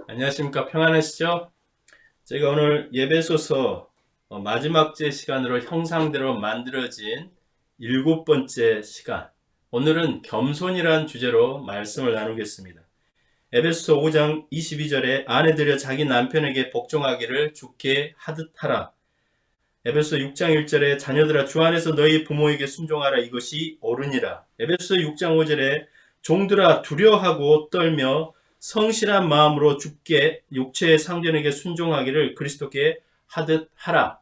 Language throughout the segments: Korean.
안녕하십니까. 평안하시죠? 제가 오늘 예배소서 마지막 제 시간으로 형상대로 만들어진 7번째 시간, 오늘은 겸손이라는 주제로 말씀을 나누겠습니다. 에베소서 5장 22절에 아내들여 자기 남편에게 복종하기를 주께 하듯 하라. 에베소서 6장 1절에 자녀들아 주 안에서 너희 부모에게 순종하라, 이것이 옳으니라. 에베소서 6장 5절에 종들아 두려워하고 떨며 성실한 마음으로 주께 육체의 상전에게 순종하기를 그리스도께 하듯 하라.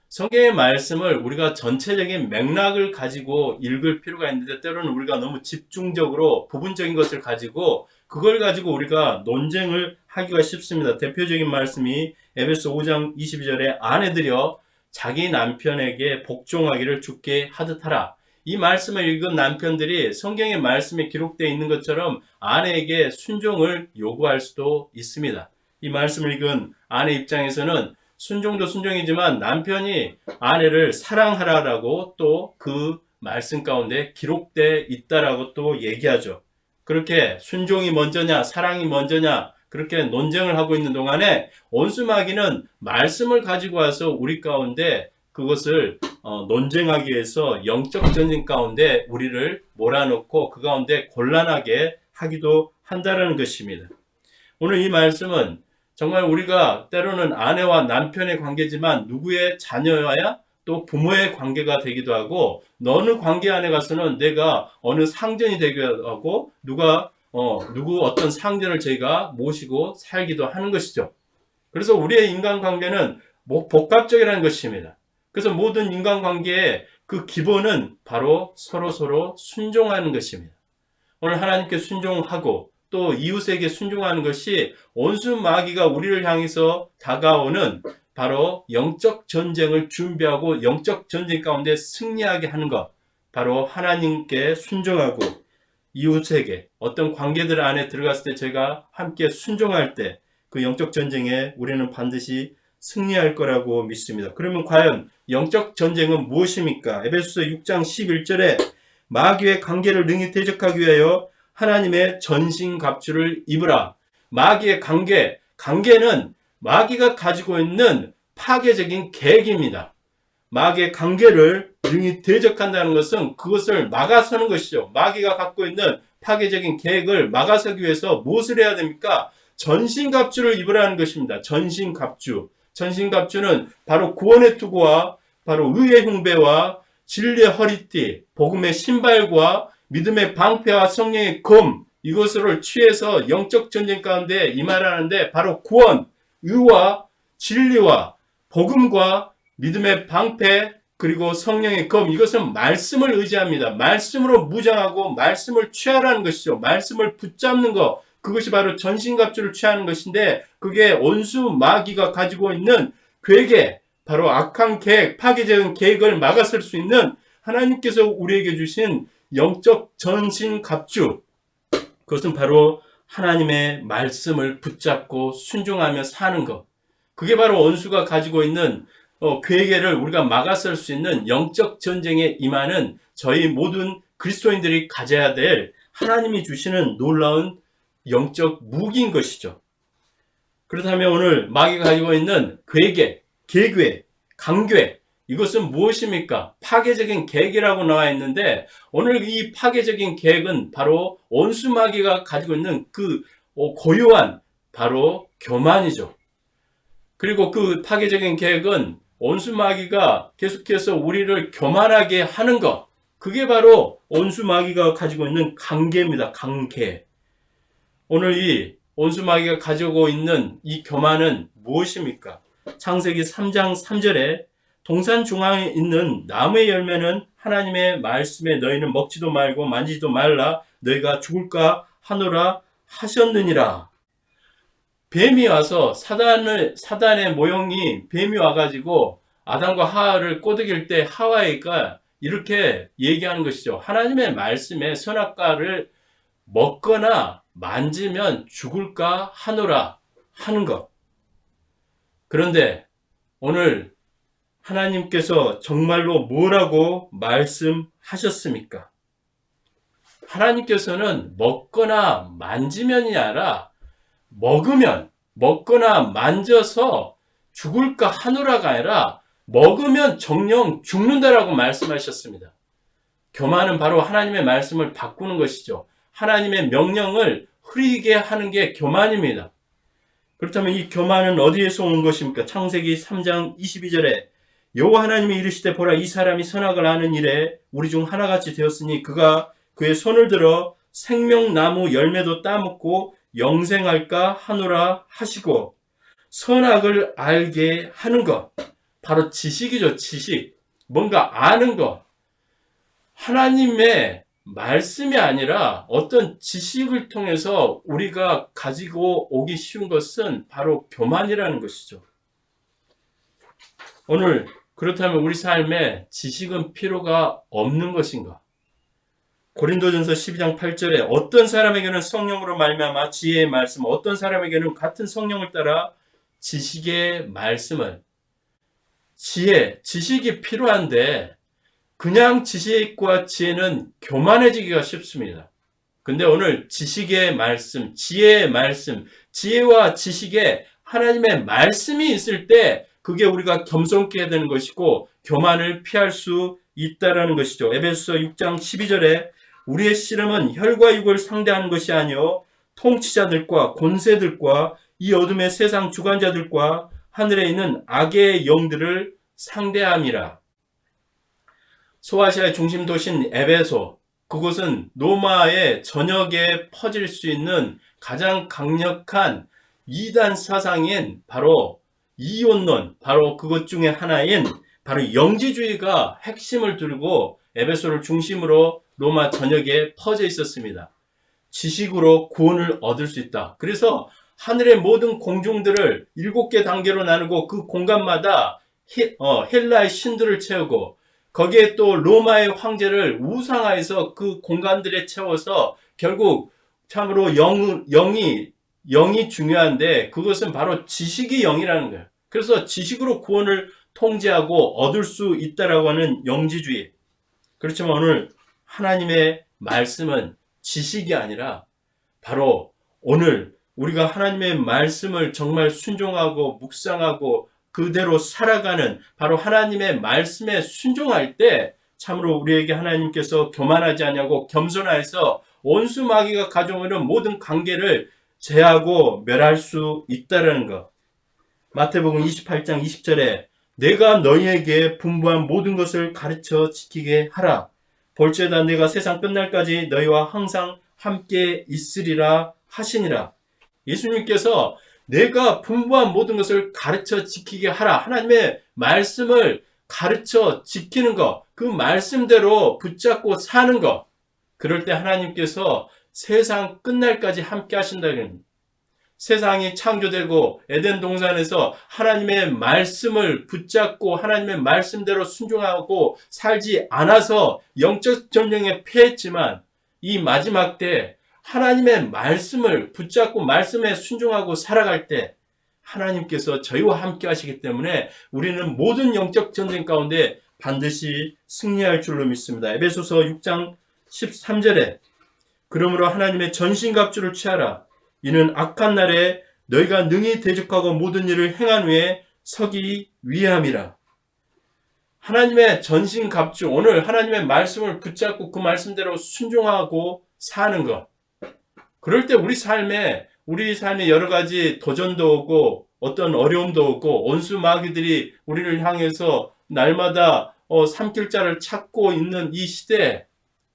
성경의 말씀을 우리가 전체적인 맥락을 가지고 읽을 필요가 있는데, 때로는 우리가 너무 집중적으로 부분적인 것을 가지고 그걸 가지고 우리가 논쟁을 하기가 쉽습니다. 대표적인 말씀이 에베소 5장 22절에 아내들여 자기 남편에게 복종하기를 주께 하듯 하라. 이 말씀을 읽은 남편들이 성경의 말씀에 기록되어 있는 것처럼 아내에게 순종을 요구할 수도 있습니다. 이 말씀을 읽은 아내 입장에서는 순종도 순종이지만 남편이 아내를 사랑하라라고 또 그 말씀 가운데 기록되어 있다라고 또 얘기하죠. 그렇게 순종이 먼저냐 사랑이 먼저냐 그렇게 논쟁을 하고 있는 동안에 온수마귀는 말씀을 가지고 와서 우리 가운데 그것을 논쟁하기 위해서 영적 전쟁 가운데 우리를 몰아넣고 그 가운데 곤란하게 하기도 한다는 것입니다. 오늘 이 말씀은 정말 우리가 때로는 아내와 남편의 관계지만 누구의 자녀와야 또 부모의 관계가 되기도 하고, 어느 관계 안에 가서는 내가 어느 상전이 되기도 하고 누구 어떤 상전을 저희가 모시고 살기도 하는 것이죠. 그래서 우리의 인간관계는 복합적이라는 것입니다. 그래서 모든 인간관계의 그 기본은 바로 서로 순종하는 것입니다. 오늘 하나님께 순종하고 또 이웃에게 순종하는 것이 온수마귀가 우리를 향해서 다가오는 바로 영적 전쟁을 준비하고 영적 전쟁 가운데 승리하게 하는 것, 바로 하나님께 순종하고 이웃에게 어떤 관계들 안에 들어갔을 때 제가 함께 순종할 때 그 영적 전쟁에 우리는 반드시 승리할 거라고 믿습니다. 그러면 과연 영적 전쟁은 무엇입니까? 에베소서 6장 11절에 마귀의 관계를 능히 대적하기 위하여 하나님의 전신갑주를 입으라. 마귀의 관계는 마귀가 가지고 있는 파괴적인 계획입니다. 마귀의 관계를 능히 대적한다는 것은 그것을 막아서는 것이죠. 마귀가 갖고 있는 파괴적인 계획을 막아서기 위해서 무엇을 해야 됩니까? 전신갑주를 입으라는 것입니다. 전신갑주는 바로 구원의 투구와 바로 의의 흉배와 진리의 허리띠, 복음의 신발과 믿음의 방패와 성령의 검, 이것을 취해서 영적 전쟁 가운데 임하라는데, 바로 구원, 의와 진리와 복음과 믿음의 방패 그리고 성령의 검, 이것은 말씀을 의지합니다. 말씀으로 무장하고 말씀을 취하라는 것이죠. 말씀을 붙잡는 것, 그것이 바로 전신갑주를 취하는 것인데, 그게 온수 마귀가 가지고 있는 괴계, 바로 악한 계획, 파괴적인 계획을 막아설 수 있는 하나님께서 우리에게 주신 영적 전신갑주, 그것은 바로 하나님의 말씀을 붙잡고 순종하며 사는 것, 그게 바로 원수가 가지고 있는 괴계를 우리가 막아설 수 있는 영적 전쟁에 임하는 저희 모든 그리스도인들이 가져야 될 하나님이 주시는 놀라운 영적 무기인 것이죠. 그렇다면 오늘 마귀가 가지고 있는 괴계, 계괴, 강괴, 이것은 무엇입니까? 파괴적인 계획이라고 나와 있는데, 오늘 이 파괴적인 계획은 바로 온수마귀가 가지고 있는 그 고유한 바로 교만이죠. 그리고 그 파괴적인 계획은 온수마귀가 계속해서 우리를 교만하게 하는 것, 그게 바로 온수마귀가 가지고 있는 관계입니다. 관계. 오늘 이 온수마귀가 가지고 있는 이 교만은 무엇입니까? 창세기 3장 3절에 동산 중앙에 있는 나무의 열매는 하나님의 말씀에 너희는 먹지도 말고 만지지도 말라, 너희가 죽을까 하노라 하셨느니라. 뱀이 와서 사단의 모형이 뱀이 와가지고 아담과 하와를 꼬드길 때 하와이가 이렇게 얘기하는 것이죠. 하나님의 말씀에 선악과를 먹거나 만지면 죽을까 하노라 하는 것. 그런데 오늘 하나님께서 정말로 뭐라고 말씀하셨습니까? 하나님께서는 먹거나 만지면이 아니라 먹거나 만져서 죽을까 하노라가 아니라 먹으면 정녕 죽는다라고 말씀하셨습니다. 교만은 바로 하나님의 말씀을 바꾸는 것이죠. 하나님의 명령을 흐리게 하는 게 교만입니다. 그렇다면 이 교만은 어디에서 온 것입니까? 창세기 3장 22절에 여호와 하나님이 이르시되 보라 이 사람이 선악을 아는 일에 우리 중 하나같이 되었으니 그가 그의 손을 들어 생명나무 열매도 따먹고 영생할까 하노라 하시고 선악을 알게 하는 것 바로 지식이죠. 지식 뭔가 아는 것 하나님의 말씀이 아니라 어떤 지식을 통해서 우리가 가지고 오기 쉬운 것은 바로 교만이라는 것이죠. 오늘 그렇다면 우리 삶에 지식은 필요가 없는 것인가? 고린도전서 12장 8절에 어떤 사람에게는 성령으로 말미암아 지혜의 말씀, 어떤 사람에게는 같은 성령을 따라 지식의 말씀을 지식이 필요한데 그냥 지식과 지혜는 교만해지기가 쉽습니다. 근데 오늘 지식의 말씀, 지혜의 말씀, 지혜와 지식에 하나님의 말씀이 있을 때 그게 우리가 겸손케 해야 되는 것이고 교만을 피할 수 있다라는 것이죠. 에베소서 6장 12절에 우리의 씨름은 혈과 육을 상대하는 것이 아니요 통치자들과 권세들과 이 어둠의 세상 주관자들과 하늘에 있는 악의 영들을 상대함이라. 소아시아의 중심 도시인 에베소, 그곳은 로마의 전역에 퍼질 수 있는 가장 강력한 이단 사상인 바로 이혼론, 바로 그것 중에 하나인 바로 영지주의가 핵심을 두고 에베소를 중심으로 로마 전역에 퍼져 있었습니다. 지식으로 구원을 얻을 수 있다. 그래서 하늘의 모든 공중들을 7개 단계로 나누고 그 공간마다 헬라의 신들을 채우고 거기에 또 로마의 황제를 우상화해서 그 공간들에 채워서 결국 참으로 영이 중요한데 그것은 바로 지식이 영이라는 거예요. 그래서 지식으로 구원을 통제하고 얻을 수 있다라고 하는 영지주의. 그렇지만 오늘 하나님의 말씀은 지식이 아니라 바로 오늘 우리가 하나님의 말씀을 정말 순종하고 묵상하고 그대로 살아가는 바로 하나님의 말씀에 순종할 때 참으로 우리에게 하나님께서 교만하지 않냐고 겸손하여서 온수 마귀가 가져오는 모든 관계를 제하고 멸할 수 있다는 것. 마태복음 28장 20절에 내가 너희에게 분부한 모든 것을 가르쳐 지키게 하라. 볼지어다 내가 세상 끝날까지 너희와 항상 함께 있으리라 하시니라. 예수님께서 내가 분부한 모든 것을 가르쳐 지키게 하라. 하나님의 말씀을 가르쳐 지키는 것, 그 말씀대로 붙잡고 사는 것. 그럴 때 하나님께서 세상 끝날까지 함께 하신다는 겁니다. 세상이 창조되고 에덴 동산에서 하나님의 말씀을 붙잡고 하나님의 말씀대로 순종하고 살지 않아서 영적 전쟁에 패했지만 이 마지막 때 하나님의 말씀을 붙잡고 말씀에 순종하고 살아갈 때 하나님께서 저희와 함께 하시기 때문에 우리는 모든 영적 전쟁 가운데 반드시 승리할 줄로 믿습니다. 에베소서 6장 13절에 그러므로 하나님의 전신갑주를 취하라. 이는 악한 날에 너희가 능히 대적하고 모든 일을 행한 후에 서기 위함이라. 하나님의 전신갑주, 오늘 하나님의 말씀을 붙잡고 그 말씀대로 순종하고 사는 것. 그럴 때 우리 삶에 여러 가지 도전도 오고 어떤 어려움도 오고 온수 마귀들이 우리를 향해서 날마다 삼킬 자를 찾고 있는 이 시대에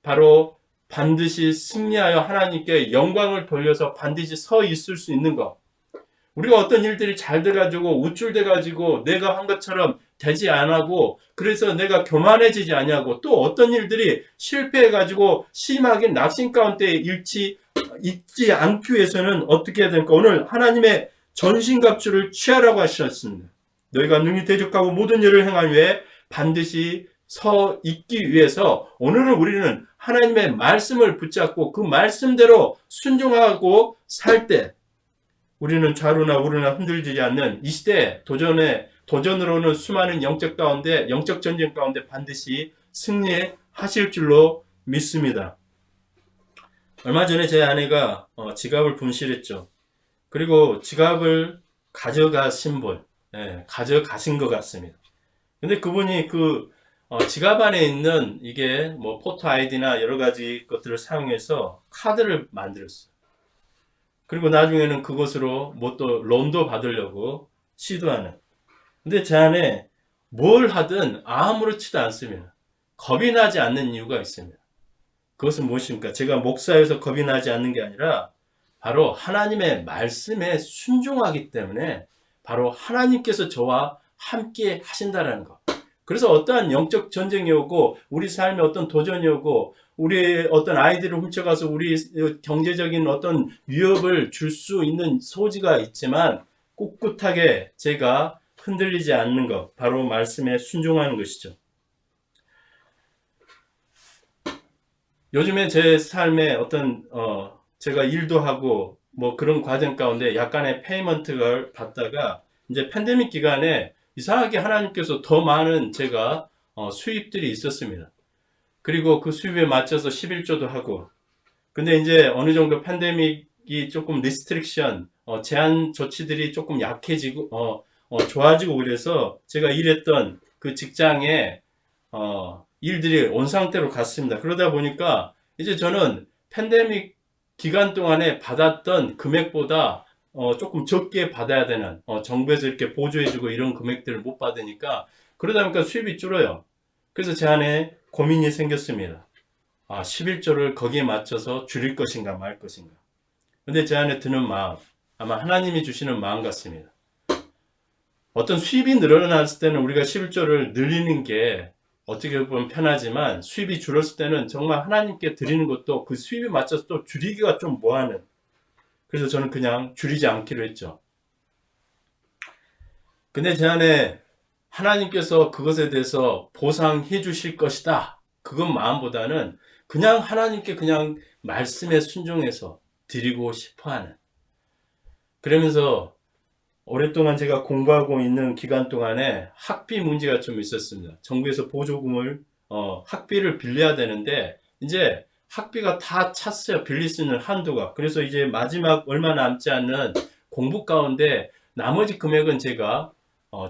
바로 반드시 승리하여 하나님께 영광을 돌려서 반드시 서 있을 수 있는 것. 우리가 어떤 일들이 잘 돼가지고 우쭐돼가지고 내가 한 것처럼 되지 않고 그래서 내가 교만해지지 않냐고 또 어떤 일들이 실패해가지고 심하게 낙심 가운데 있지 않기 위해서는 어떻게 해야 될까? 오늘 하나님의 전신갑주를 취하라고 하셨습니다. 너희가 능히 대적하고 모든 일을 행한 후에 반드시 서 있기 위해서 오늘은 우리는 하나님의 말씀을 붙잡고 그 말씀대로 순종하고 살 때 우리는 좌로나 우로나 흔들리지 않는 이 시대 도전으로는 수많은 영적 전쟁 가운데 반드시 승리하실 줄로 믿습니다. 얼마 전에 제 아내가 지갑을 분실했죠. 그리고 지갑을 가져가신 것 같습니다. 근데 그분이 지갑 안에 있는 이게 뭐 포토 아이디나 여러 가지 것들을 사용해서 카드를 만들었어요. 그리고 나중에는 그것으로 뭐 또 론도 받으려고 시도하는. 근데 제 안에 뭘 하든 아무렇지도 않습니다. 겁이 나지 않는 이유가 있습니다. 그것은 무엇입니까? 제가 목사여서 겁이 나지 않는 게 아니라 바로 하나님의 말씀에 순종하기 때문에 바로 하나님께서 저와 함께 하신다는 것. 그래서 어떠한 영적 전쟁이 오고 우리 삶에 어떤 도전이 오고 우리의 어떤 아이들을 훔쳐가서 우리 경제적인 어떤 위협을 줄 수 있는 소지가 있지만 꿋꿋하게 제가 흔들리지 않는 것, 바로 말씀에 순종하는 것이죠. 요즘에 제 삶에 어떤 제가 일도 하고 뭐 그런 과정 가운데 약간의 페이먼트를 받다가 이제 팬데믹 기간에 이상하게 하나님께서 더 많은 제가 수입들이 있었습니다. 그리고 그 수입에 맞춰서 11조도 하고, 근데 이제 어느 정도 팬데믹이 조금 리스트릭션 제한 조치들이 조금 약해지고 좋아지고 그래서 제가 일했던 그 직장에 일들이 온 상태로 갔습니다. 그러다 보니까 이제 저는 팬데믹 기간 동안에 받았던 금액보다 조금 적게 받아야 되는 정부에서 이렇게 보조해주고 이런 금액들을 못 받으니까 그러다 보니까 수입이 줄어요. 그래서 제 안에 고민이 생겼습니다. 11조를 거기에 맞춰서 줄일 것인가 말 것인가. 근데 제 안에 드는 마음, 아마 하나님이 주시는 마음 같습니다. 어떤 수입이 늘어났을 때는 우리가 11조를 늘리는 게 어떻게 보면 편하지만 수입이 줄었을 때는 정말 하나님께 드리는 것도 그 수입에 맞춰서 또 줄이기가 좀 뭐하는. 그래서 저는 그냥 줄이지 않기로 했죠. 근데 제 안에 하나님께서 그것에 대해서 보상해 주실 것이다. 그건 마음보다는 그냥 하나님께 그냥 말씀에 순종해서 드리고 싶어 하는. 그러면서 오랫동안 제가 공부하고 있는 기간 동안에 학비 문제가 좀 있었습니다. 정부에서 보조금을 학비를 빌려야 되는데 이제 학비가 다 찼어요. 빌릴 수 있는 한도가. 그래서 이제 마지막 얼마 남지 않는 공부 가운데 나머지 금액은 제가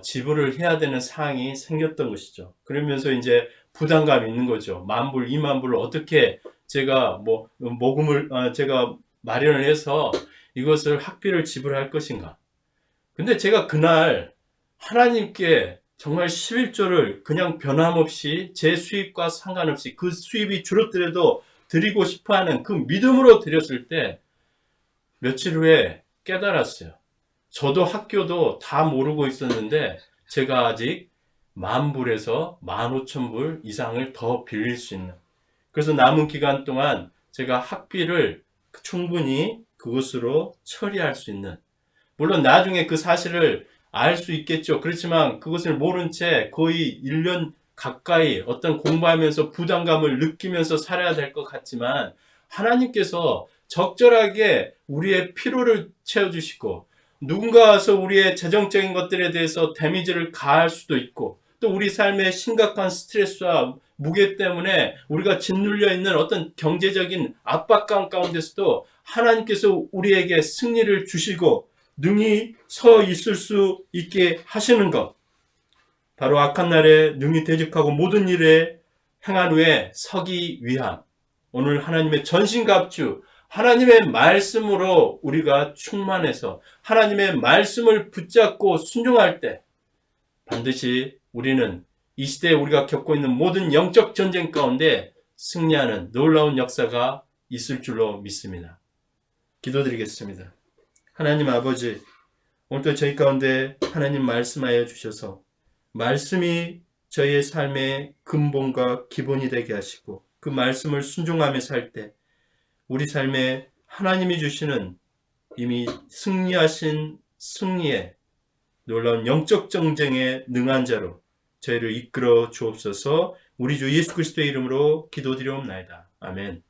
지불을 해야 되는 사항이 생겼던 것이죠. 그러면서 이제 부담감이 있는 거죠. 10,000불, 20,000불을 어떻게 제가 모금을 제가 마련을 해서 이것을 학비를 지불할 것인가. 근데 제가 그날 하나님께 정말 11조를 그냥 변함없이 제 수입과 상관없이 그 수입이 줄었더라도 드리고 싶어하는 그 믿음으로 드렸을 때 며칠 후에 깨달았어요. 저도 학교도 다 모르고 있었는데 제가 아직 10,000불에서 15,000불 이상을 더 빌릴 수 있는, 그래서 남은 기간 동안 제가 학비를 충분히 그것으로 처리할 수 있는, 물론 나중에 그 사실을 알 수 있겠죠. 그렇지만 그것을 모른 채 거의 1년 가까이 어떤 공부하면서 부담감을 느끼면서 살아야 될 것 같지만 하나님께서 적절하게 우리의 필요를 채워주시고 누군가 와서 우리의 재정적인 것들에 대해서 데미지를 가할 수도 있고 또 우리 삶의 심각한 스트레스와 무게 때문에 우리가 짓눌려 있는 어떤 경제적인 압박감 가운데서도 하나님께서 우리에게 승리를 주시고 능히 서 있을 수 있게 하시는 것, 바로 악한 날에 능히 대적하고 모든 일에 행한 후에 서기 위함. 오늘 하나님의 전신갑주, 하나님의 말씀으로 우리가 충만해서 하나님의 말씀을 붙잡고 순종할 때 반드시 우리는 이 시대에 우리가 겪고 있는 모든 영적 전쟁 가운데 승리하는 놀라운 역사가 있을 줄로 믿습니다. 기도드리겠습니다. 하나님 아버지, 오늘도 저희 가운데 하나님 말씀하여 주셔서 말씀이 저희의 삶의 근본과 기본이 되게 하시고 그 말씀을 순종하며 살 때 우리 삶에 하나님이 주시는 이미 승리하신 승리에 놀라운 영적 정쟁에 능한 자로 저희를 이끌어 주옵소서. 우리 주 예수 그리스도의 이름으로 기도드리옵나이다. 아멘.